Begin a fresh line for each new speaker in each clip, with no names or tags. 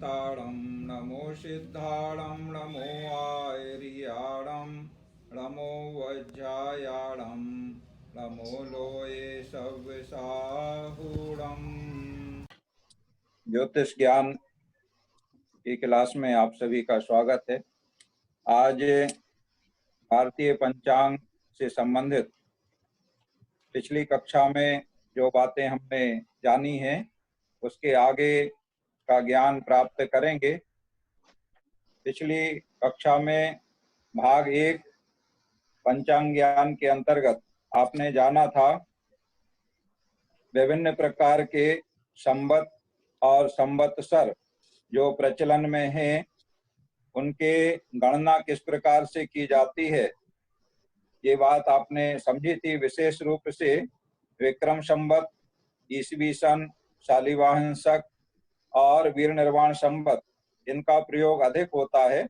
शान्ताणं नमो सिद्धाणं नमो आयर्याणं नमो वज्रायाणं नमो लोये सव्यसाहूणम्। ज्योतिष ज्ञान की क्लास में आप सभी का स्वागत है। आज भारतीय पंचांग से संबंधित पिछली कक्षा में जो बातें हमने जानी हैं उसके आगे का ज्ञान प्राप्त करेंगे। पिछली कक्षा में भाग 1 पंचांग ज्ञान के अंतर्गत आपने जाना था विभिन्न प्रकार के संवत और संवत्सर जो प्रचलन में हैं उनके गणना किस प्रकार से की जाती है, ये बात आपने समझी थी। विशेष रूप से विक्रम संवत, ईसवी सन, शालिवाहन शक और वीर निर्वाण संवत इनका प्रयोग अधिक होता है।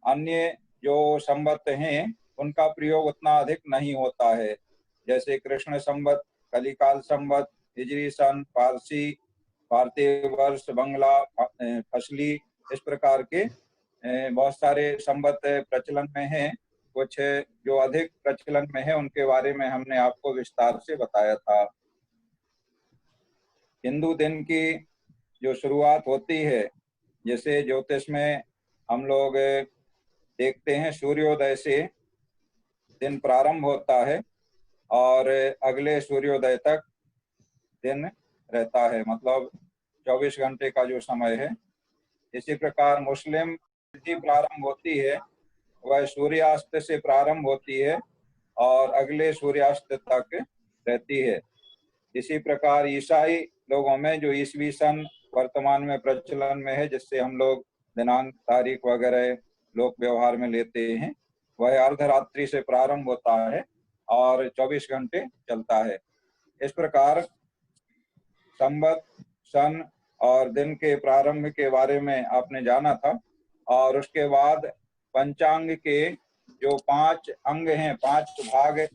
अन्य जो संवत हैं उनका प्रयोग उतना अधिक नहीं होता है, जैसे कृष्ण संवत, कलिकाल संवत, हिजरी सन, पारसी, भारतीय वर्ष, बंगला, फसली, इस प्रकार के बहुत सारे संवत प्रचलन में हैं। कुछ जो अधिक प्रचलन में है उनके बारे में हमने आपको विस्तार से बताया था। हिंदू दिन की जो शुरुआत होती है, जैसे ज्योतिष में हम लोग देखते हैं सूर्योदय से दिन प्रारंभ होता है और अगले सूर्योदय तक दिन रहता है, मतलब 24 घंटे का जो समय है। इसी प्रकार मुस्लिम तिथि प्रारंभ होती है, वह सूर्यास्त से प्रारंभ होती है और अगले सूर्यास्त तक रहती है। इसी प्रकार ईसाई लोगों में जो ईसवी सन वर्तमान में प्रचलन में है, जिससे हम लोग दिनांक, तारीख वगैरह लोक व्यवहार में लेते हैं, वह अर्धरात्रि से प्रारंभ होता है और 24 घंटे चलता है। इस प्रकार संवत, सन और दिन के प्रारंभ के बारे में आपने जाना था। और उसके बाद पंचांग के जो 5 अंग हैं, 5 भाग,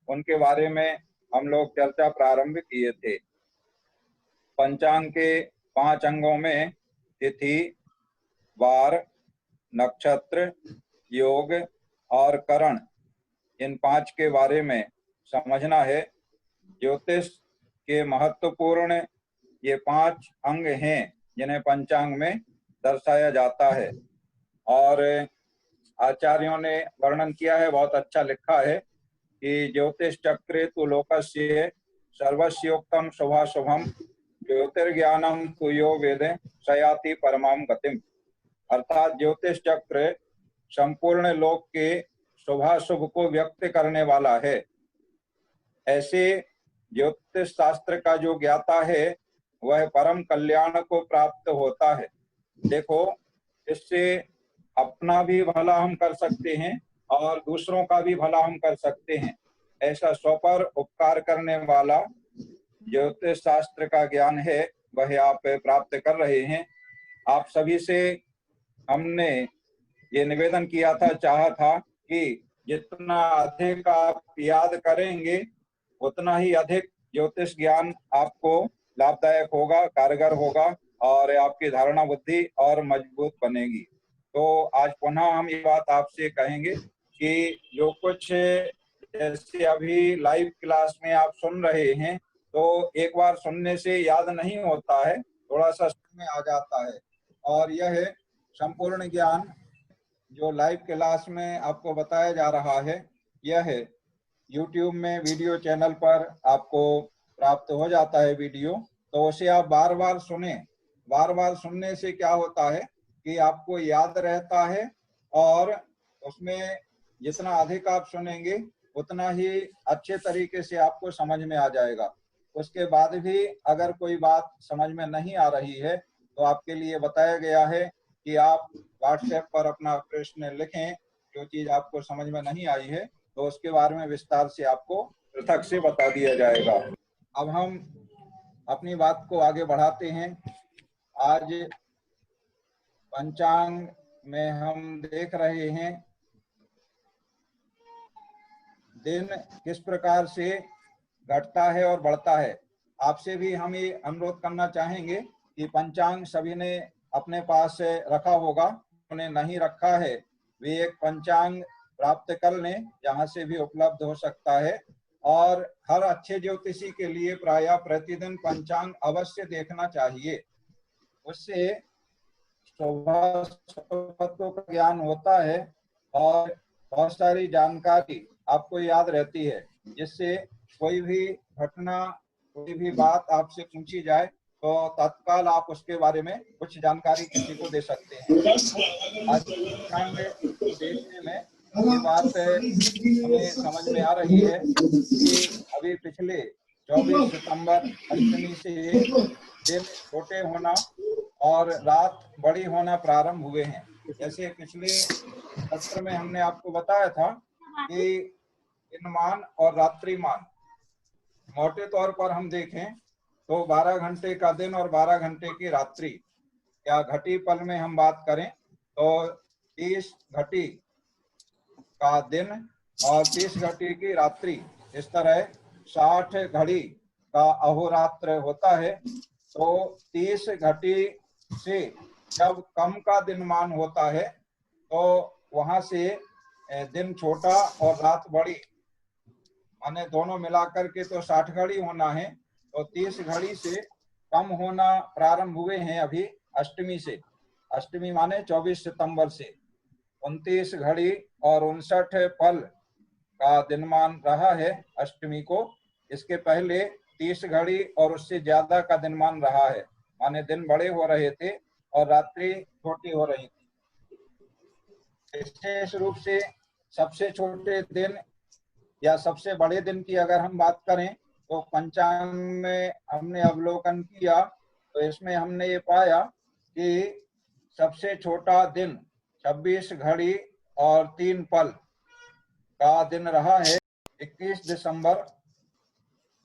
उनके बारे में हम लोग चर्चा प्रारंभ किए थे। पंचांग के 5 अंगों में तिथि, वार, नक्षत्र, योग और करण, इन 5 के बारे में समझना है। ज्योतिष के महत्वपूर्ण ये 5 अंग हैं जिन्हें पंचांग में दर्शाया जाता है। और आचार्यों ने वर्णन किया है, बहुत अच्छा लिखा है कि ज्योतिष चक्रे तु लोकस्य सर्वस्योक्तम शुभाशुभम ज्योतिर्ज्ञानम तु यो वेद सयाति परमाम गतिम। अर्थात ज्योतिष चक्र संपूर्ण लोक के शुभाशुभ को व्यक्त करने वाला है। ऐसे ज्योतिष शास्त्र का जो ज्ञाता है वह परम कल्याण को प्राप्त होता है। देखो, इससे अपना भी भला हम कर सकते हैं और दूसरों का भी भला हम कर सकते हैं। ऐसा स्व पर उपकार करने वाला ज्योतिष शास्त्र का ज्ञान है, वह आप प्राप्त कर रहे हैं। आप सभी से हमने ये निवेदन किया था, चाहा था कि जितना अधिक आप याद करेंगे उतना ही अधिक ज्योतिष ज्ञान आपको लाभदायक होगा, कारगर होगा और आपकी धारणा बुद्धि और मजबूत बनेगी। तो आज पुनः हम ये बात आपसे कहेंगे कि जो कुछ जैसे अभी लाइव क्लास में आप सुन रहे हैं, तो एक बार सुनने से याद नहीं होता है, थोड़ा सा समय आ जाता है। और यह संपूर्ण ज्ञान जो लाइव क्लास में आपको बताया जा रहा है, यह YouTube में वीडियो चैनल पर आपको प्राप्त हो जाता है वीडियो, तो उसे आप बार बार सुने। बार बार सुनने से क्या होता है कि आपको याद रहता है और उसमें जितना अधिक आप सुनेंगे उतना ही अच्छे तरीके से आपको समझ में आ जाएगा। उसके बाद भी अगर कोई बात समझ में नहीं आ रही है तो आपके लिए बताया गया है कि आप व्हाट्सएप पर अपना प्रश्न लिखें, जो चीज आपको समझ में नहीं आई है तो उसके बारे में विस्तार से आपको पृथक से बता दिया जाएगा। अब हम अपनी बात को आगे बढ़ाते हैं। आज पंचांग में हम देख रहे हैं दिन किस प्रकार से घटता है और बढ़ता है। आपसे भी हम ये अनुरोध करना चाहेंगे कि पंचांग सभी ने अपने पास रखा होगा, उन्हें नहीं रखा है, वे एक पंचांग प्राप्त कर लें, जहां से भी उपलब्ध हो सकता है। और हर अच्छे ज्योतिषी के लिए प्रायः प्रतिदिन पंचांग अवश्य देखना चाहिए। उससे स्वभाव का ज्ञान होता है और बहुत सारी जानकारी आपको याद रहती है, जिससे कोई भी घटना, कोई भी बात आपसे पूछी जाए तो तत्काल आप उसके बारे में कुछ जानकारी किसी को दे सकते हैं। आज पंचांग देखने में ये बात हमें समझ में आ रही है कि अभी पिछले 24 सितंबर अष्टमी से दिन छोटे होना और रात बड़ी होना प्रारंभ हुए हैं। जैसे पिछले सत्र में हमने आपको बताया था कि दिनमान और रात्रिमान मोटे तौर पर हम देखें तो 12 घंटे का दिन और 12 घंटे की रात्रि, या घटी पल में हम बात करें तो 30 घटी का दिन और 30 घटी की रात्रि, इस तरह 60 घड़ी का अहोरात्र होता है। तो 30 घटी से जब कम का दिनमान होता है तो वहां से दिन छोटा और रात बड़ी, माने दोनों मिलाकर के तो 60 घड़ी होना है, तो 30 घड़ी से कम होना प्रारंभ हुए हैं अभी अष्टमी से। अष्टमी माने 24 सितंबर से 29 घड़ी और 59 पल का दिनमान रहा है अष्टमी को। इसके पहले 30 घड़ी और उससे ज्यादा का दिनमान रहा है, माने दिन बड़े हो रहे थे और रात्रि छोटी हो रही थी। विशेष रूप से सबसे छोटे दिन या सबसे बड़े दिन की अगर हम बात करें तो पंचांग में हमने अवलोकन किया तो इसमें हमने ये पाया कि सबसे छोटा दिन 26 घड़ी और 3 पल का दिन रहा है 21 दिसंबर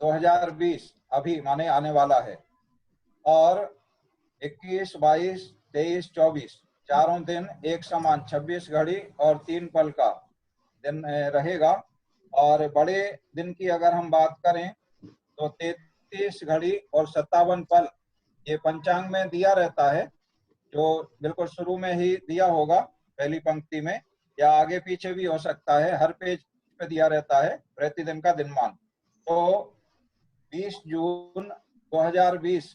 2020, अभी माने आने वाला है। और 21, 22, 23, 24 चारों दिन एक समान 26 घड़ी और 3 पल का दिन रहेगा। और बड़े दिन की अगर हम बात करें तो 33 घड़ी और 57 पल ये पंचांग में दिया रहता है, जो बिल्कुल शुरू में ही दिया होगा पहली पंक्ति में, या आगे पीछे भी हो सकता है, हर पेज पे दिया रहता है प्रतिदिन का दिनमान। तो 20 जून 2020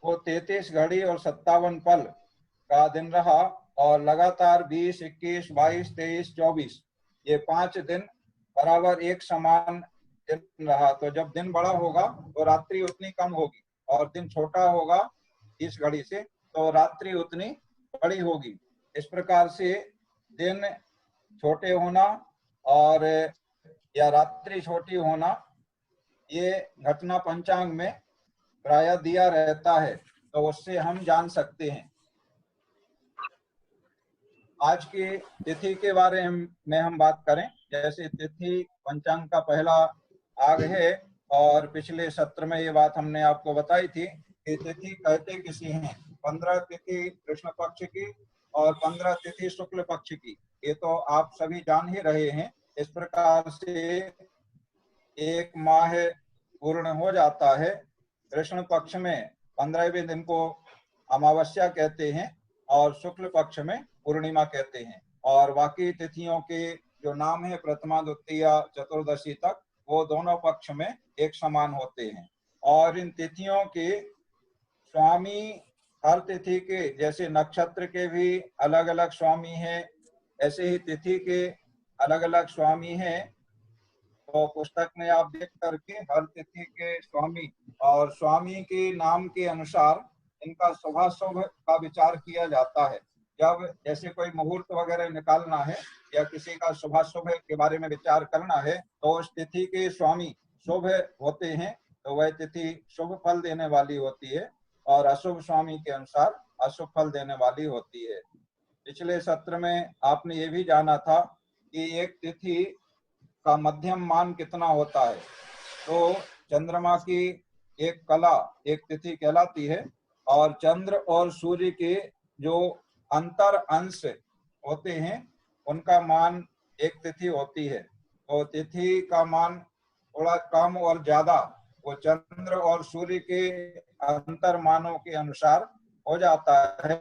को 33 घड़ी और 57 पल का दिन रहा और लगातार 20, 21, 22, 23, 24 ये 5 दिन बराबर एक समान दिन रहा। तो जब दिन बड़ा होगा तो रात्रि उतनी कम होगी और दिन छोटा होगा 30 घड़ी से तो रात्रि उतनी बड़ी होगी। इस प्रकार से दिन छोटे होना और या रात्रि छोटी होना ये घटना पंचांग में प्रायः दिया रहता है, तो उससे हम जान सकते हैं। आज की तिथि के बारे में हम बात करें, जैसे तिथि पंचांग का पहला भाग है और पिछले सत्र में ये बात हमने आपको बताई थी कि तिथि कहते किसी हैं। 15 तिथि कृष्ण पक्ष की और 15 तिथि शुक्ल पक्ष की, ये तो आप सभी जान ही रहे हैं। इस प्रकार से एक माह पूर्ण हो जाता है। कृष्ण पक्ष में 15वें दिन को अमावस्या कहते हैं और शुक्ल पक्ष में पूर्णिमा कहते हैं। और बाकी तिथियों के जो नाम है प्रथमा, द्वितीय, चतुर्दशी तक, वो दोनों पक्ष में एक समान होते हैं। और इन तिथियों के स्वामी हर तिथि के, जैसे नक्षत्र के भी अलग अलग स्वामी हैं, ऐसे ही तिथि के अलग अलग स्वामी हैं। तो पुस्तक में आप देख करके हर तिथि के स्वामी और स्वामी के नाम के अनुसार इनका शुभाशुभ का विचार किया जाता है। जब जैसे कोई मुहूर्त वगैरह निकालना है या किसी का शुभाशुभ के बारे में विचार करना है तो उस तिथि के स्वामी शुभ होते हैं, तो वह तिथि शुभ फल देने वाली होती है और अशुभ स्वामी के अनुसार अशुभ फल देने वाली होती है। पिछले सत्र में आपने ये भी जाना था कि एक तिथि का मध्यम मान कितना होता है। तो चंद्रमा की एक कला एक तिथि कहलाती है और चंद्र और सूर्य के जो अंतर अंश होते हैं उनका मान एक तिथि होती है। तो तिथि का मान थोड़ा कम और ज्यादा वो चंद्र और सूर्य के अंतर मानों के अनुसार हो जाता है,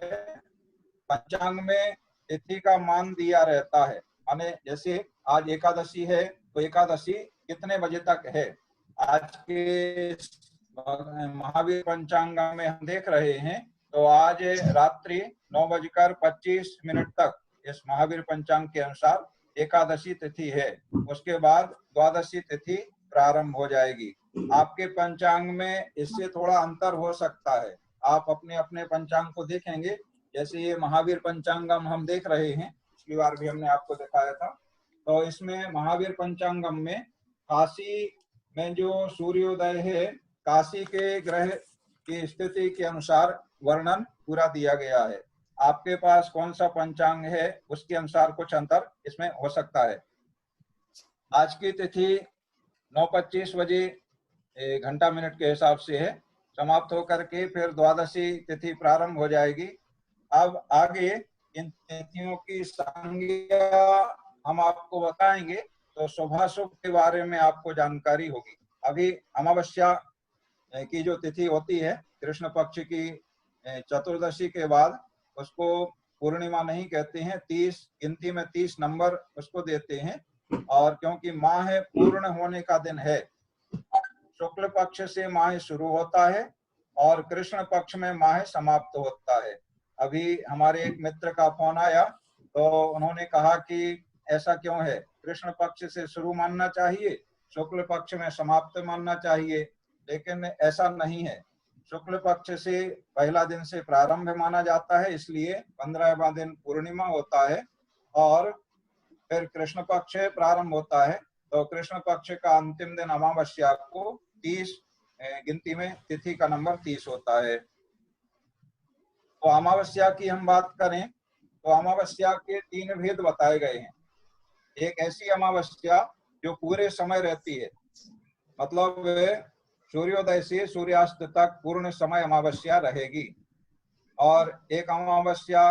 पंचांग में तिथि का मान दिया रहता है। माने जैसे आज एकादशी है तो एकादशी कितने बजे तक है, आज के महावीर पंचांग में हम देख रहे हैं तो आज रात्रि 9:25 तक इस महावीर पंचांग के अनुसार एकादशी तिथि है। उसके बाद द्वादशी तिथि प्रारंभ हो जाएगी। आपके पंचांग में इससे थोड़ा अंतर हो सकता है, आप अपने अपने पंचांग को देखेंगे। जैसे ये महावीर पंचांगम हम देख रहे हैं, पिछली बार भी हमने आपको दिखाया था, तो इसमें महावीर पंचांगम में काशी में जो सूर्योदय है, काशी के ग्रह की स्थिति के अनुसार वर्णन पूरा दिया गया है। आपके पास कौन सा पंचांग है उसके अनुसार कुछ अंतर इसमें हो सकता है। आज की तिथि 9:25 बजे घंटा मिनट के हिसाब से है, समाप्त होकर के फिर द्वादशी तिथि प्रारंभ हो जाएगी। अब आगे इन तिथियों की संज्ञा हम आपको बताएंगे, तो शुभाशुभ के बारे में आपको जानकारी होगी। अभी अमावस्या की जो तिथि होती है कृष्ण पक्ष की चतुर्दशी के बाद, उसको पूर्णिमा नहीं कहते हैं, 30 गिनती में 30 नंबर उसको देते हैं। और क्योंकि माह पूर्ण होने का दिन है, शुक्ल पक्ष से माह शुरू होता है और कृष्ण पक्ष में माह समाप्त होता है। अभी हमारे एक मित्र का फोन आया तो उन्होंने कहा कि ऐसा क्यों है, कृष्ण पक्ष से शुरू मानना चाहिए, शुक्ल पक्ष में समाप्त मानना चाहिए। लेकिन ऐसा नहीं है, शुक्ल पक्ष से पहला दिन से प्रारंभ माना जाता है, इसलिए 15वां दिन पूर्णिमा होता है और फिर कृष्ण पक्ष प्रारंभ होता है। तो कृष्ण पक्ष का अंतिम दिन अमावस्या को 30 गिनती में तिथि का नंबर 30 होता है। तो अमावस्या की हम बात करें तो अमावस्या के 3 भेद बताए गए हैं। एक ऐसी अमावस्या जो पूरे समय रहती है, मतलब सूर्योदय से सूर्यास्त तक पूर्ण समय अमावस्या रहेगी। और एक अमावस्या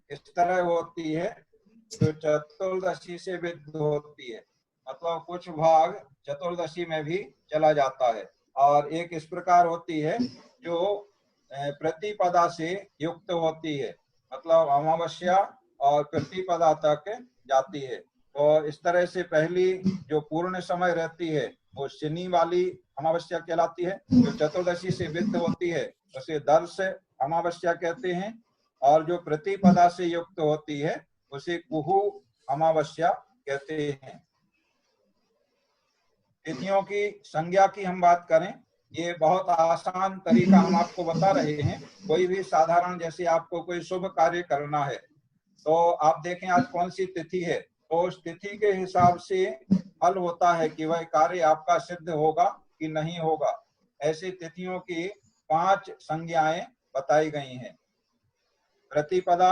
इस तरह होती है जो चतुर्दशी से विद्ध होती है, मतलब कुछ भाग चतुर्दशी में भी चला जाता है। और एक इस प्रकार होती है जो प्रतिपदा से युक्त होती है, मतलब अमावस्या और प्रतिपदा तक जाती है। तो इस तरह से पहली जो पूर्ण समय रहती है वो शनि वाली अमावस्या कहलाती है, जो चतुर्दशी से विद्ध होती है उसे दर्श अमावस्या कहते हैं, और जो प्रतिपदा से युक्त होती है उसे कुहू अमावस्या कहते हैं। तिथियों की संज्ञा की हम बात करें, ये बहुत आसान तरीका हम आपको बता रहे हैं। कोई भी साधारण, जैसे आपको कोई शुभ कार्य करना है तो आप देखें आज कौन सी तिथि है, तो उस तिथि के हिसाब से फल होता है कि वह कार्य आपका सिद्ध होगा कि नहीं होगा। ऐसी तिथियों की 5 संज्ञाएं बताई गई हैं। प्रतिपदा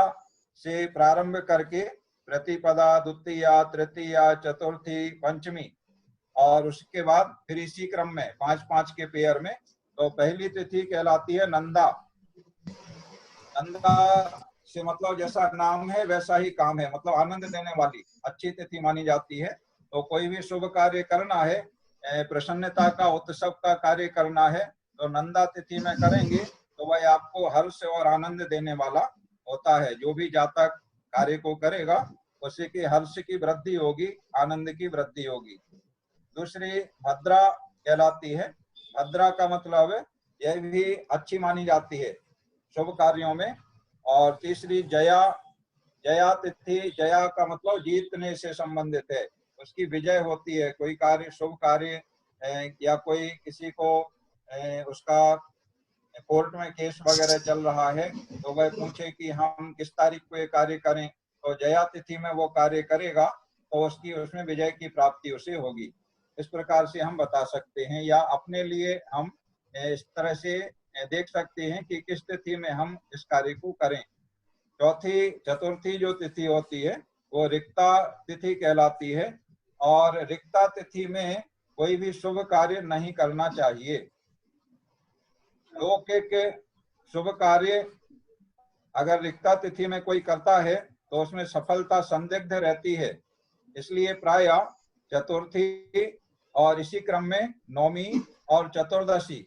से प्रारंभ करके प्रतिपदा, द्वितीया, तृतीया, चतुर्थी, पंचमी, और उसके बाद फिर इसी क्रम में 5-5 के पेयर में। तो पहली तिथि कहलाती है नंदा। नंदा से मतलब जैसा नाम है वैसा ही काम है, मतलब आनंद देने वाली अच्छी तिथि मानी जाती है। तो कोई भी शुभ कार्य करना है, प्रसन्नता का उत्सव का कार्य करना है, तो नंदा तिथि में करेंगे तो वह आपको हर्ष और आनंद देने वाला होता है। जो भी जातक कार्य को करेगा उसी की हर्ष की वृद्धि होगी, आनंद की वृद्धि होगी। दूसरी भद्रा कहलाती है। भद्रा का मतलब यह भी अच्छी मानी जाती है शुभ कार्यों में। और तीसरी जया। जया तिथि, जया का मतलब जीतने से संबंधित है, उसकी विजय होती है। कोई कार्य, शुभ कार्य या कोई किसी को उसका कोर्ट में केस वगैरह चल रहा है तो वह पूछे कि हम किस तारीख को ये कार्य करें, तो जया तिथि में वो कार्य करेगा तो उसकी उसमें विजय की प्राप्ति उसे होगी। इस प्रकार से हम बता सकते हैं, या अपने लिए हम इस तरह से देख सकते हैं कि किस तिथि में हम इस कार्य को करें। चौथी, चतुर्थी जो तिथि होती है वो रिक्ता तिथि कहलाती है, और रिक्ता तिथि में कोई भी शुभ कार्य नहीं करना चाहिए। लौकिक शुभ कार्य अगर रिक्ता तिथि में कोई करता है तो उसमें सफलता संदिग्ध रहती है, इसलिए प्राय चतुर्थी और इसी क्रम में नौमी और चतुर्दशी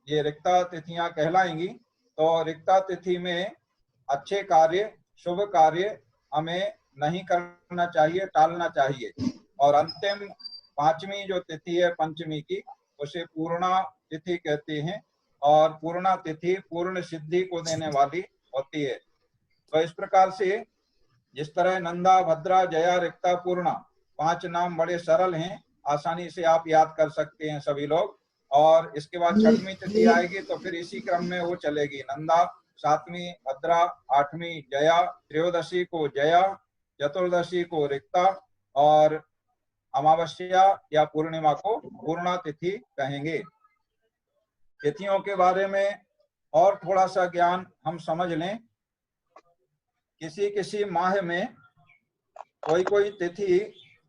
ये रिक्ता तिथियां कहलाएंगी। तो रिक्ता तिथि में अच्छे कार्य, शुभ कार्य हमें नहीं करना चाहिए, टालना चाहिए। और अंतिम पांचवी जो तिथि है पंचमी की, उसे पूर्णा तिथि कहते हैं, और पूर्णा तिथि पूर्ण सिद्धि को देने वाली होती है। तो इस प्रकार से जिस तरह नंदा, भद्रा, जया, रिक्ता, पूर्णा 5 नाम बड़े सरल हैं, आसानी से आप याद कर सकते हैं सभी लोग। और इसके बाद छठवीं तिथि आएगी तो फिर इसी क्रम में वो चलेगी। नंदा, 7वीं भद्रा, 8वीं जया, त्रयोदशी को जया, चतुर्दशी को रिक्ता, और अमावस्या या पूर्णिमा को पूर्णा तिथि कहेंगे। तिथियों के बारे में और थोड़ा सा ज्ञान हम समझ लें। किसी किसी माह में कोई कोई तिथि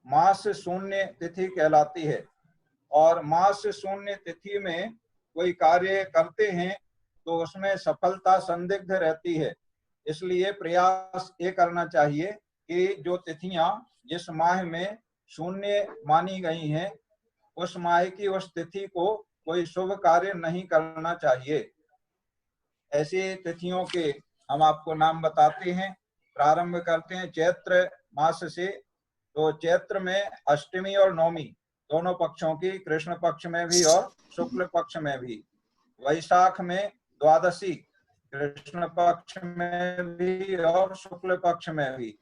मास शून्य तिथि कहलाती है, और मास शून्य तिथि में कोई कार्य करते हैं तो उसमें सफलता संदिग्ध रहती है। इसलिए प्रयास ये करना चाहिए कि जो तिथियां जिस माह में शून्य मानी गई हैं, उस माह की उस तिथि को कोई शुभ कार्य नहीं करना चाहिए। ऐसी तिथियों के हम आपको नाम बताते हैं। प्रारंभ करते हैं चैत्र मास से। तो चैत्र में अष्टमी और नवमी दोनों पक्षों की, कृष्ण पक्ष में भी और शुक्ल पक्ष में भी। वैशाख में द्वादशी, कृष्ण पक्ष में भी और शुक्ल पक्ष में भी।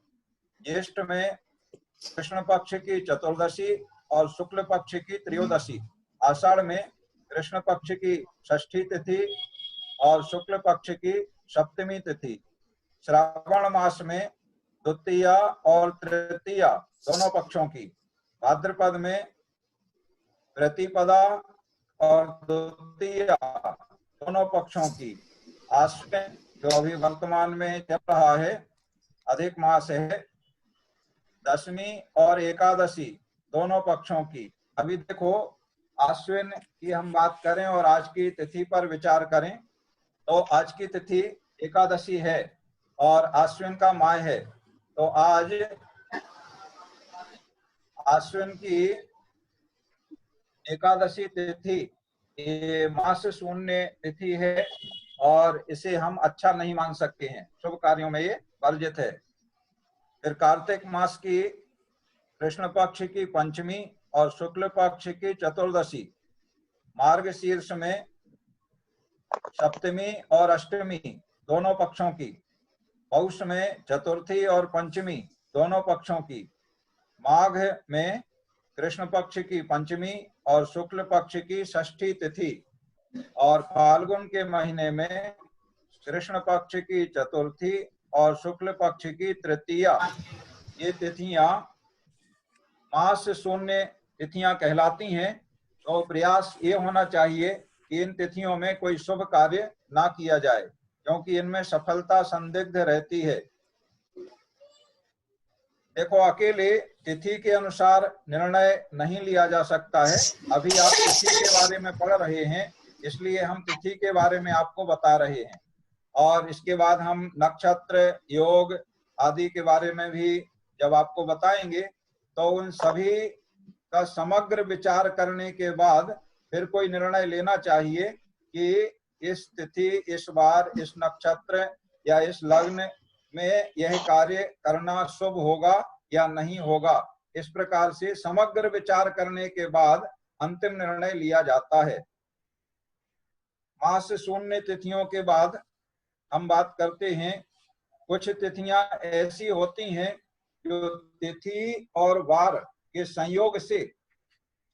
ज्येष्ठ में कृष्ण पक्ष की चतुर्दशी और शुक्ल पक्ष की त्रयोदशी। आषाढ़ में कृष्ण पक्ष की षष्ठी तिथि और शुक्ल पक्ष की सप्तमी तिथि। श्रावण मास में द्वितीया और तृतीया दोनों पक्षों की। भाद्रपद में प्रतिपदा और द्वितीया दोनों पक्षों की। आश्विन जो अभी वर्तमान में चल रहा है, अधिक मास है, दशमी और एकादशी दोनों पक्षों की। अभी देखो, आश्विन की हम बात करें और आज की तिथि पर विचार करें तो आज की तिथि एकादशी है और आश्विन का माह है। तो आज आश्विन की एकादशी तिथि ये मास शून्य तिथि है और इसे हम अच्छा नहीं मान सकते हैं, शुभ कार्यों में ये वर्जित है। फिर कार्तिक मास की कृष्ण पक्ष की पंचमी और शुक्ल पक्ष की चतुर्दशी। मार्गशीर्ष में सप्तमी और अष्टमी दोनों पक्षों की। पौष में चतुर्थी और पंचमी दोनों पक्षों की। माघ में कृष्ण पक्ष की पंचमी और शुक्ल पक्ष की षष्ठी तिथि। और फाल्गुन के महीने में कृष्ण पक्ष की चतुर्थी और शुक्ल पक्ष की तृतीया। ये तिथियां मास शून्य तिथियां कहलाती हैं। तो प्रयास ये होना चाहिए कि इन तिथियों में कोई शुभ कार्य ना किया जाए, क्योंकि इनमें सफलता संदिग्ध रहती है। देखो, अकेले तिथि के अनुसार निर्णय नहीं लिया जा सकता है। अभी आप तिथि के बारे में पढ़ रहे हैं, इसलिए हम तिथि के बारे में आपको बता रहे हैं। और इसके बाद हम नक्षत्र, योग आदि के बारे में भी जब आपको बताएंगे तो उन सभी का समग्र विचार करने के बाद फिर कोई निर्णय लेना चाहिए कि इस तिथि, इस बार, इस नक्षत्र या इस लग्न में यह कार्य करना शुभ होगा या नहीं होगा। इस प्रकार से समग्र विचार करने के बाद अंतिम निर्णय लिया जाता है। मास शून्य तिथियों के बाद हम बात करते हैं, कुछ तिथियां ऐसी होती हैं जो तिथि और वार के संयोग से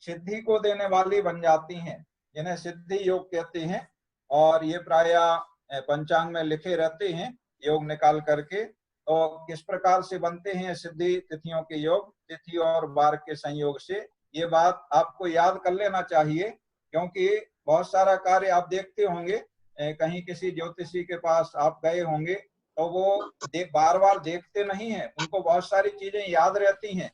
सिद्धि को देने वाली बन जाती हैं, जिन्हें सिद्धि योग कहते हैं। और ये प्रायः पंचांग में लिखे रहते हैं, योग निकाल करके। तो किस प्रकार से बनते हैं सिद्धि तिथियों के योग? तिथि और वार के संयोग से। ये बात आपको याद कर लेना चाहिए, क्योंकि बहुत सारा कार्य आप देखते होंगे, कहीं किसी ज्योतिषी के पास आप गए होंगे तो वो बार बार देखते नहीं हैं, उनको बहुत सारी चीजें याद रहती हैं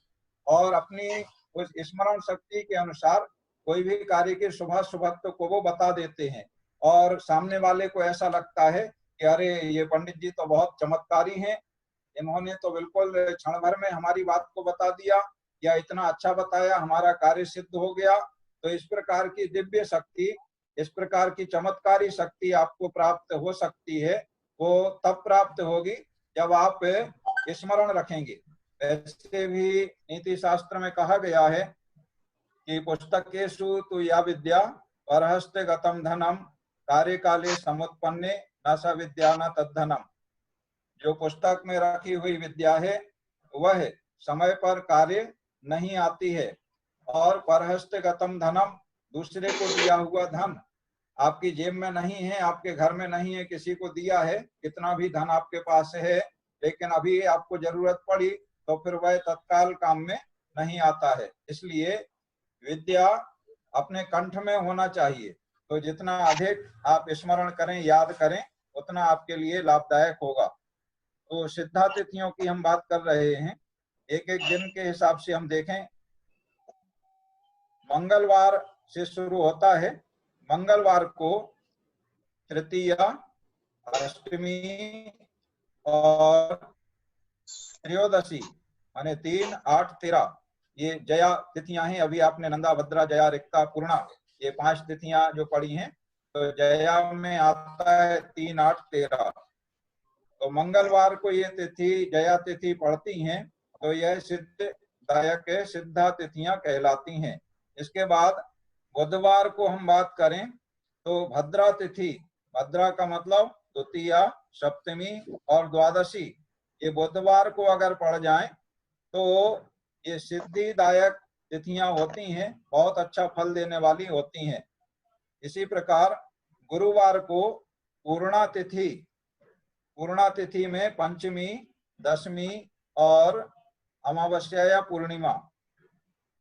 और अपनी उस स्मरण शक्ति के अनुसार कोई भी कार्य के शुभ शुभत्व को वो बता देते हैं। और सामने वाले को ऐसा लगता है कि अरे ये पंडित जी तो बहुत चमत्कारी हैं, इन्होंने तो बिल्कुल क्षण भर में हमारी बात को बता दिया या इतना अच्छा बताया, हमारा कार्य सिद्ध हो गया। तो इस प्रकार की दिव्य शक्ति इस प्रकार की चमत्कारी शक्ति आपको प्राप्त हो सकती है, वो तब प्राप्त होगी जब आप स्मरण रखेंगे। ऐसे भी नीति शास्त्र में कहा गया है कि पुस्तकेषु तु या विद्या परहस्ते गतम धनम कार्य काले समुत्पन्ने न स विद्या न तद्धनम। जो पुस्तक में रखी हुई विद्या है वह समय पर कार्य नहीं आती है, और परहस्ते गतम धनम, दूसरे को दिया हुआ धन आपकी जेब में नहीं है, आपके घर में नहीं है, किसी को दिया है, कितना भी धन आपके पास है, लेकिन अभी आपको जरूरत पड़ी तो फिर वह तत्काल काम में नहीं आता है। इसलिए विद्या अपने कंठ में होना चाहिए, तो जितना अधिक आप स्मरण करें, याद करें, उतना आपके लिए लाभदायक होगा। तो सिद्धा तिथियों की हम बात कर रहे हैं, एक एक दिन के हिसाब से हम देखें। मंगलवार से शुरू होता है। मंगलवार को तृतीया, अष्टमी और त्रयोदशी माने 3, 8, 13 ये जया तिथियां हैं। अभी आपने नंदा, भद्रा, जया, रिक्ता, पूर्णा, ये 5 तिथियां जो पड़ी हैं, तो जया में आता है 3, 8, 13। तो मंगलवार को ये तिथि जया तिथि पड़ती हैं, तो यह सिद्धदायक सिद्धा तिथियां कहलाती हैं। इसके बाद बुधवार को हम बात करें तो भद्रा तिथि, भद्रा का मतलब द्वितीया, सप्तमी और द्वादशी, ये बुधवार को अगर पड़ जाएं तो ये सिद्धिदायक तिथियां होती हैं, बहुत अच्छा फल देने वाली होती हैं। इसी प्रकार गुरुवार को पूर्णा तिथि, पूर्णा तिथि में पंचमी, दशमी और अमावस्या या पूर्णिमा,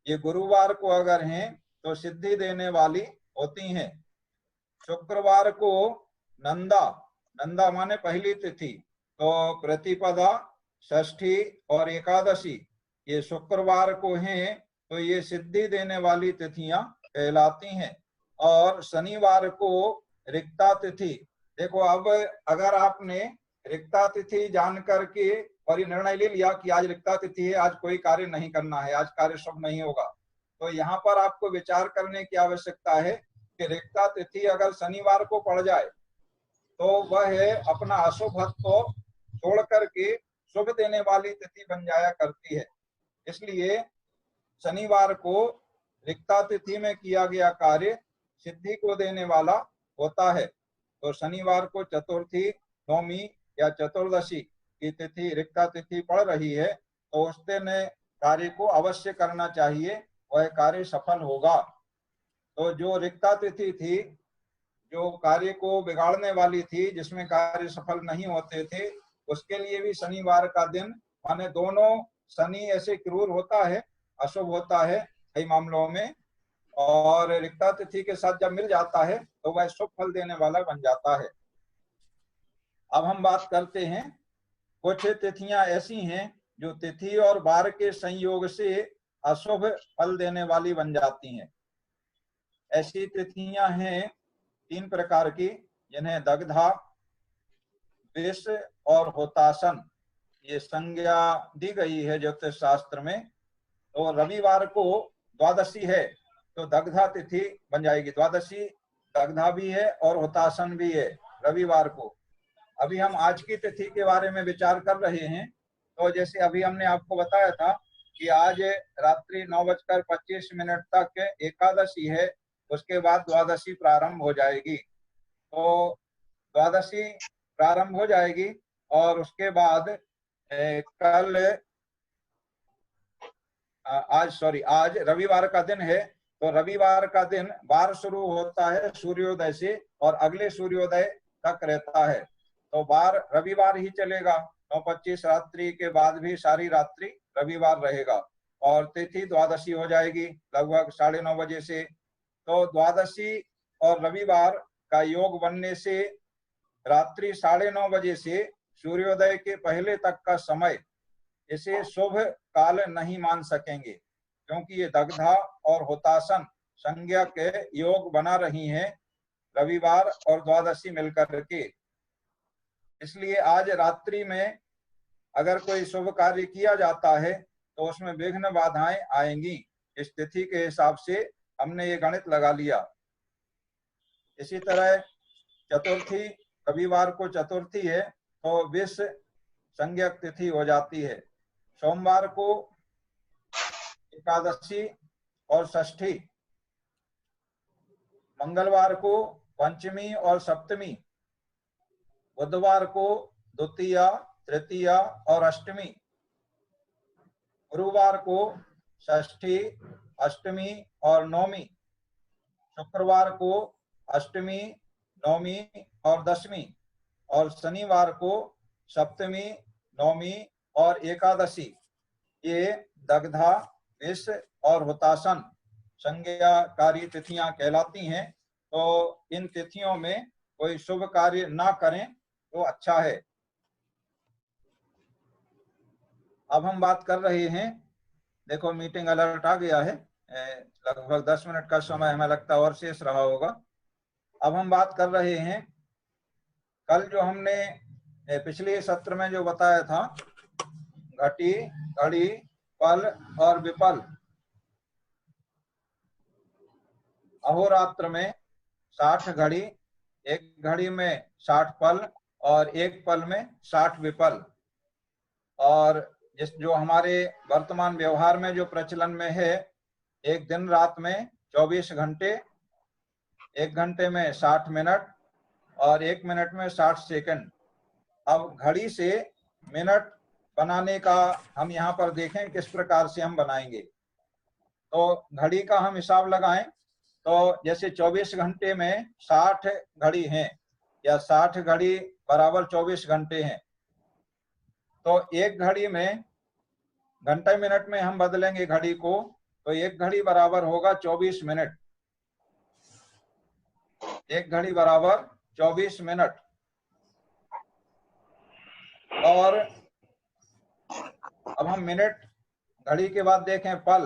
ये गुरुवार को अगर हैं तो सिद्धि देने वाली होती हैं। शुक्रवार को नंदा, नंदा माने पहली तिथि, तो प्रतिपदा, षष्ठी और एकादशी ये शुक्रवार को हैं, तो ये सिद्धि देने वाली तिथियां कहलाती हैं। और शनिवार को रिक्ता तिथि। देखो, अब अगर आपने रिक्ता तिथि जान करके और ये निर्णय ले लिया कि आज रिक्ता तिथि है, आज कोई कार्य नहीं करना है, आज कार्य शुभ नहीं होगा, तो यहाँ पर आपको विचार करने की आवश्यकता है कि रिक्ता तिथि अगर शनिवार को पड़ जाए तो वह अपना अशुभत्व को छोड़ करके शुभ देने वाली तिथि बन जाया करती है। इसलिए शनिवार को रिक्ता तिथि में किया गया कार्य सिद्धि को देने वाला होता है। तो शनिवार को चतुर्थी, नौमी या चतुर्दशी की तिथि रिक्ता तिथि पड़ रही है, तो उस दिन कार्य को अवश्य करना चाहिए, वह कार्य सफल होगा। तो जो रिक्ता तिथि थी, जो कार्य को बिगाड़ने वाली थी, जिसमें कार्य सफल नहीं होते थे, उसके लिए भी शनिवार का दिन, माने दोनों शनि ऐसे क्रूर होता है, अशुभ होता है कई मामलों में, और रिक्ता तिथि के साथ जब मिल जाता है तो वह शुभ फल देने वाला बन जाता है। अब हम बात करते हैं, कुछ तिथियां ऐसी हैं जो तिथि और वार के संयोग से अशुभ फल देने वाली बन जाती हैं। ऐसी तिथियां हैं 3 प्रकार की, जिन्हें दग्धा, विष और होतासन ये संज्ञा दी गई है ज्योतिष शास्त्र में। तो रविवार को द्वादशी है तो दग्धा तिथि बन जाएगी। द्वादशी दग्धा भी है और होतासन भी है रविवार को। अभी हम आज की तिथि के बारे में विचार कर रहे हैं। तो जैसे अभी हमने आपको बताया था कि आज रात्रि 9:25 तक एकादशी है, उसके बाद द्वादशी प्रारंभ हो जाएगी। तो द्वादशी प्रारंभ हो जाएगी और उसके बाद कल आज रविवार का दिन है। तो रविवार का दिन वार शुरू होता है सूर्योदय से और अगले सूर्योदय तक रहता है। तो वार रविवार ही चलेगा, 9:25 रात्रि के बाद भी सारी रात्रि रविवार रहेगा और तिथि द्वादशी हो जाएगी लगभग 9:30 बजे से। तो द्वादशी और रविवार का योग बनने से रात्रि 9:30 बजे से सूर्योदय के पहले तक का समय इसे शुभ काल नहीं मान सकेंगे, क्योंकि ये दग्धा और होतासन संज्ञा के योग बना रही हैं रविवार और द्वादशी मिलकर के। इसलिए आज रात्रि में अगर कोई शुभ कार्य किया जाता है तो उसमें विघ्न बाधाएं आएंगी। इस तिथि के हिसाब से हमने ये गणित लगा लिया। इसी तरह चतुर्थी, रविवार को चतुर्थी है तो विष संज्ञक तिथि हो जाती है। सोमवार को एकादशी और षष्ठी, मंगलवार को पंचमी और सप्तमी, बुधवार को द्वितीया, तृतीया और अष्टमी, गुरुवार को षष्ठी, अष्टमी और नौमी, शुक्रवार को अष्टमी, नौमी और दशमी, और शनिवार को सप्तमी, नौमी और एकादशी। ये दग्धा, विष और हुतासन संज्ञाकारी तिथियां कहलाती हैं। तो इन तिथियों में कोई शुभ कार्य ना करें तो अच्छा है। अब हम बात कर रहे हैं, देखो मीटिंग अलर्ट आ गया है, लगभग 10 मिनट का समय हमें लगता है और शेष रहा होगा। अब हम बात कर रहे हैं, कल जो हमने पिछले सत्र में जो बताया था, घटी, घड़ी, पल और विपल, अहोरात्र में 60 घड़ी, एक घड़ी में 60 पल और एक पल में 60 विपल। और जिस जो हमारे वर्तमान व्यवहार में जो प्रचलन में है, एक दिन रात में 24 घंटे, एक घंटे में 60 मिनट और एक मिनट में 60 सेकंड। अब घड़ी से मिनट बनाने का हम यहाँ पर देखें किस प्रकार से हम बनाएंगे। तो घड़ी का हम हिसाब लगाएं तो जैसे 24 घंटे में 60 घड़ी हैं या 60 घड़ी बराबर 24 घंटे हैं, तो एक घड़ी में घंटे मिनट में हम बदलेंगे घड़ी को, तो एक घड़ी बराबर होगा 24 मिनट, एक घड़ी बराबर 24 मिनट। और अब हम मिनट घड़ी के बाद देखें पल,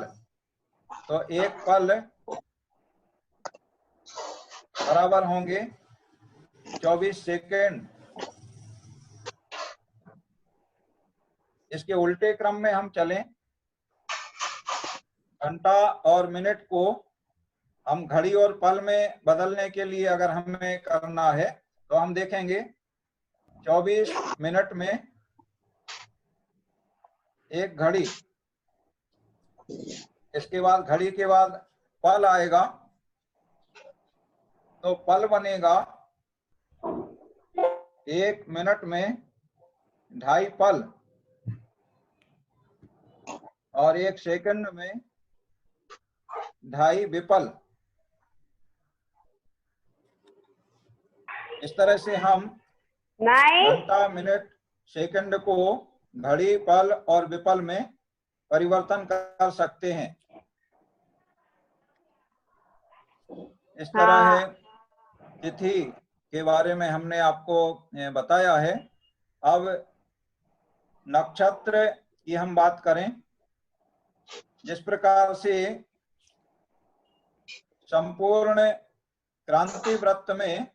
तो एक पल बराबर होंगे 24 सेकेंड। इसके उल्टे क्रम में हम चलें, घंटा और मिनट को हम घड़ी और पल में बदलने के लिए अगर हमें करना है तो हम देखेंगे 24 मिनट में एक घड़ी, इसके बाद घड़ी के बाद पल आएगा, तो पल बनेगा एक मिनट में 2.5 पल और एक सेकंड में 2.5 विपल। इस तरह से हम घंटा, मिनट, सेकंड को घड़ी, पल और विपल में परिवर्तन कर सकते हैं। इस तरह है तिथि के बारे में हमने आपको बताया है। अब नक्षत्र की हम बात करें, जिस प्रकार से संपूर्ण क्रांति व्रत में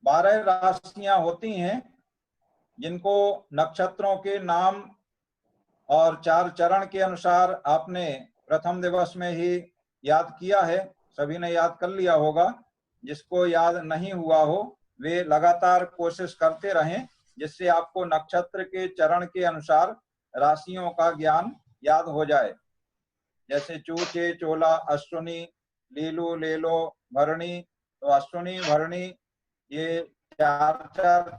12 राशियां होती हैं, जिनको नक्षत्रों के नाम और 4 चरण के अनुसार आपने प्रथम दिवस में ही याद किया है, सभी ने याद कर लिया होगा। जिसको याद नहीं हुआ हो वे लगातार कोशिश करते रहें, जिससे आपको नक्षत्र के चरण के अनुसार राशियों का ज्ञान याद हो जाए। जैसे चूचे, चोला, अश्विनी, लीलू, लेलो, भरणी, तो अश्विनी, भरणी ये 4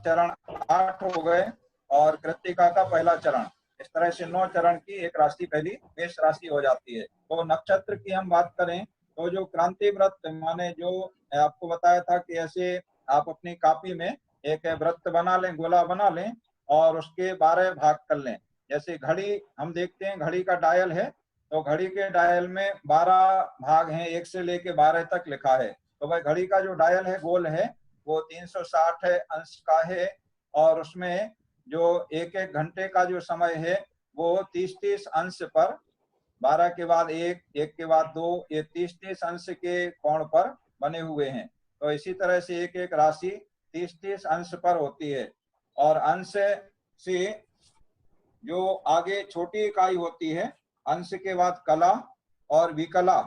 चरण 8 हो गए, और कृत्तिका का पहला चरण। इस तरह से 9 चरण की एक राशि पहली मेष राशि हो जाती है। तो नक्षत्र की हम बात करें तो जो क्रांति व्रत, माने जो आपको बताया था कि ऐसे आप अपनी कॉपी में एक व्रत बना लें, गोला बना लें और उसके 12 भाग कर लें। जैसे घड़ी हम देखते हैं, घड़ी का डायल है, तो घड़ी के डायल में 12 भाग हैं, 1 से लेके 12 तक लिखा है। तो भाई घड़ी का जो डायल है, गोल है, वो 360 अंश का है, और उसमें जो एक एक घंटे का जो समय है वो 30-30 अंश पर, 12 के बाद 1, 1 के बाद 2, ये 30-30 अंश के कोण पर बने हुए हैं। तो इसी तरह से एक एक राशि 30-30 अंश पर होती है। और अंश से जो आगे छोटी इकाई होती है, अंश के बाद कला और विकला।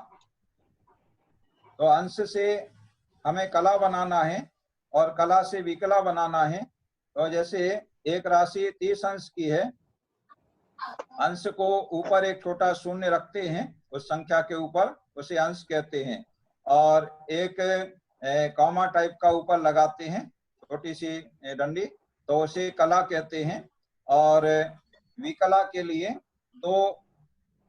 तो अंश से हमें कला बनाना है और कला से विकला बनाना है। तो जैसे एक राशि 30 अंश की है, अंश को ऊपर एक छोटा शून्य रखते हैं, उस संख्या के ऊपर, उसे अंश कहते हैं। और एक कॉमा टाइप का ऊपर लगाते हैं, छोटी सी डंडी, तो उसे कला कहते हैं। और विकला के लिए दो,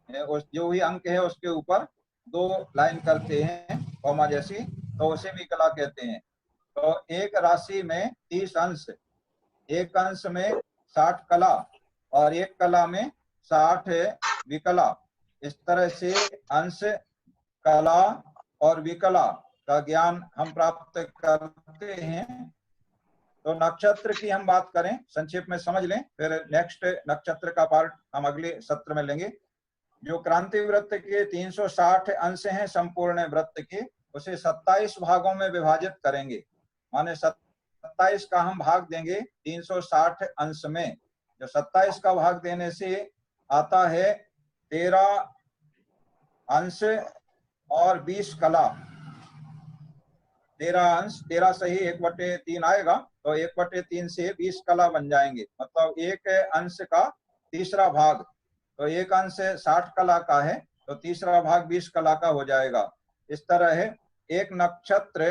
जो भी अंक है उसके ऊपर 2 लाइन करते हैं कॉमा जैसी, तो उसे विकला कहते हैं। तो एक राशि में 30 अंश, एक अंश में 60 कला और एक कला में 60 विकला। इस तरह से अंश, कला और विकला का ज्ञान हम प्राप्त करते हैं। तो नक्षत्र की हम बात करें, संक्षेप में समझ लें, फिर नेक्स्ट नक्षत्र का पार्ट हम अगले सत्र में लेंगे। जो क्रांति वृत्त के 360 अंश हैं संपूर्ण वृत्त के, उसे 27 भागों में विभाजित करेंगे। माने 27 का हम भाग देंगे 360 अंश में। जो 27 का भाग देने से आता है 13 अंश और 20 कला। 13 अंश, 13 से ही 1/3 आएगा, तो 1/3 से 20 कला बन जाएंगे। मतलब एक अंश का तीसरा भाग, तो एक अंश 60 कला का है, तो तीसरा भाग 20 कला का हो जाएगा। इस तरह है, एक नक्षत्र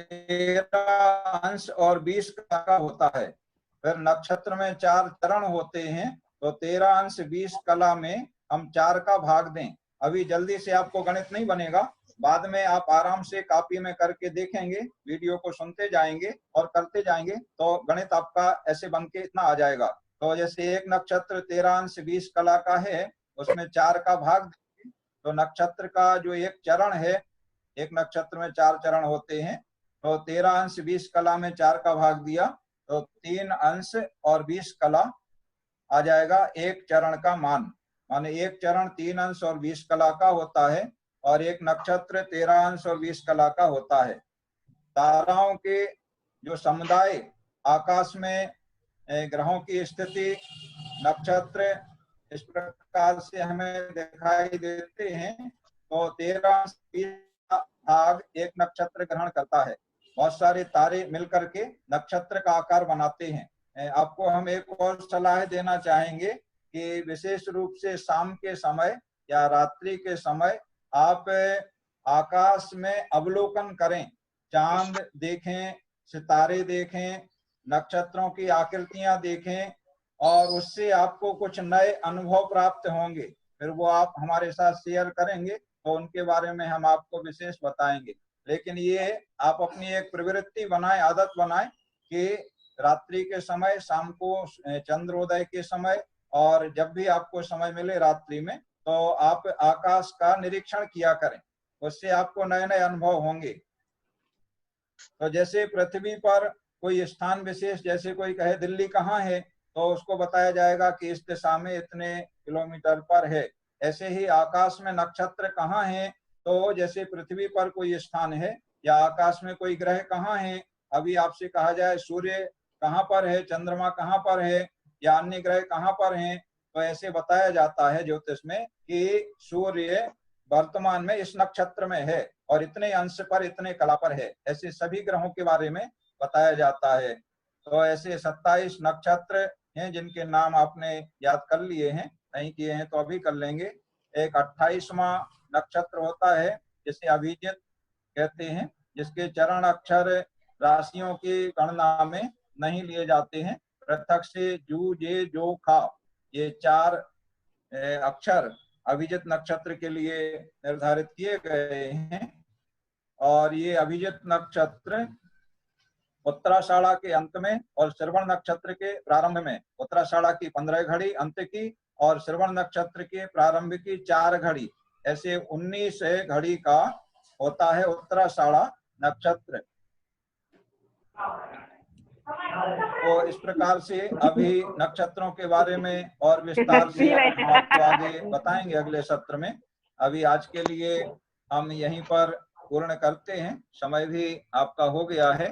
13 अंश और 20 कला का होता है। फिर नक्षत्र में 4 चरण होते हैं, तो 13 अंश 20 कला में हम 4 का भाग दें। अभी जल्दी से आपको गणित नहीं बनेगा, बाद में आप आराम से कॉपी में करके देखेंगे, वीडियो को सुनते जाएंगे और करते जाएंगे, तो गणित आपका ऐसे बन के इतना आ जाएगा। तो जैसे एक नक्षत्र 13 अंश 20 कला का है, उसमें 4 का भाग देंगे, तो नक्षत्र का जो एक चरण है, एक नक्षत्र में 4 चरण होते हैं, तो 13 अंश 20 कला में 4 का भाग दिया, तो 3 अंश और 20 कला आ जाएगा एक चरण का मान। माने एक चरण 3 अंश और 20 कला का होता है और एक नक्षत्र 13 अंश और 20 कला का होता है। ताराओं के जो समुदाय आकाश में ग्रहों की स्थिति, नक्षत्र इस प्रकार से हमें दिखाई देते हैं। तो 13 अंश 20 भाग एक नक्षत्र ग्रहण करता है। बहुत सारे तारे मिलकर के नक्षत्र का आकार बनाते हैं। आपको हम एक और सलाह देना चाहेंगे कि विशेष रूप से शाम के समय या रात्रि के समय आप आकाश में अवलोकन करें, चांद देखें, सितारे देखें, नक्षत्रों की आकृतियां देखें, और उससे आपको कुछ नए अनुभव प्राप्त होंगे। फिर वो आप हमारे साथ शेयर करेंगे, तो उनके बारे में हम आपको विशेष बताएंगे। लेकिन ये आप अपनी एक प्रवृत्ति बनाएं, आदत बनाएं कि रात्रि के समय, शाम को चंद्रोदय के समय, और जब भी आपको समय मिले रात्रि में, तो आप आकाश का निरीक्षण किया करें, उससे आपको नए नए अनुभव होंगे। तो जैसे पृथ्वी पर कोई स्थान विशेष, जैसे कोई कहे दिल्ली कहाँ है, तो उसको बताया जाएगा कि इस दिशा में इतने किलोमीटर पर है। ऐसे ही आकाश में नक्षत्र कहाँ है, तो जैसे पृथ्वी पर कोई स्थान है या आकाश में कोई ग्रह कहाँ है, अभी आपसे कहा जाए सूर्य कहाँ पर है, चंद्रमा कहाँ पर है, या अन्य ग्रह कहाँ पर हैं, तो ऐसे बताया जाता है ज्योतिष में कि सूर्य वर्तमान में इस नक्षत्र में है और इतने अंश पर, इतने कला पर है। ऐसे सभी ग्रहों के बारे में बताया जाता है। तो ऐसे 27 नक्षत्र हैं जिनके नाम आपने याद कर लिए हैं, नहीं किए हैं तो अभी कर लेंगे। एक 28वां नक्षत्र होता है जिसे अभिजित कहते हैं, जिसके चरण अक्षर राशियों की गणना में नहीं लिए जाते हैं। पृथक से जू, जे, जो, खा, ये 4 अक्षर अभिजित नक्षत्र के लिए निर्धारित किए गए हैं। और ये अभिजित नक्षत्र उत्तराषाढ़ा के अंत में और श्रवण नक्षत्र के प्रारंभ में, उत्तराषाढ़ा की 15 घड़ी अंत की और श्रवण नक्षत्र के प्रारंभ की 4 घड़ी, ऐसे 19 घड़ी का होता है उत्तराषाढ़ा नक्षत्र। तो इस प्रकार से अभी नक्षत्रों के बारे में और विस्तार से हम आपको आगे बताएंगे अगले सत्र में। अभी आज के लिए हम यहीं पर पूर्ण करते हैं, समय भी आपका हो गया है।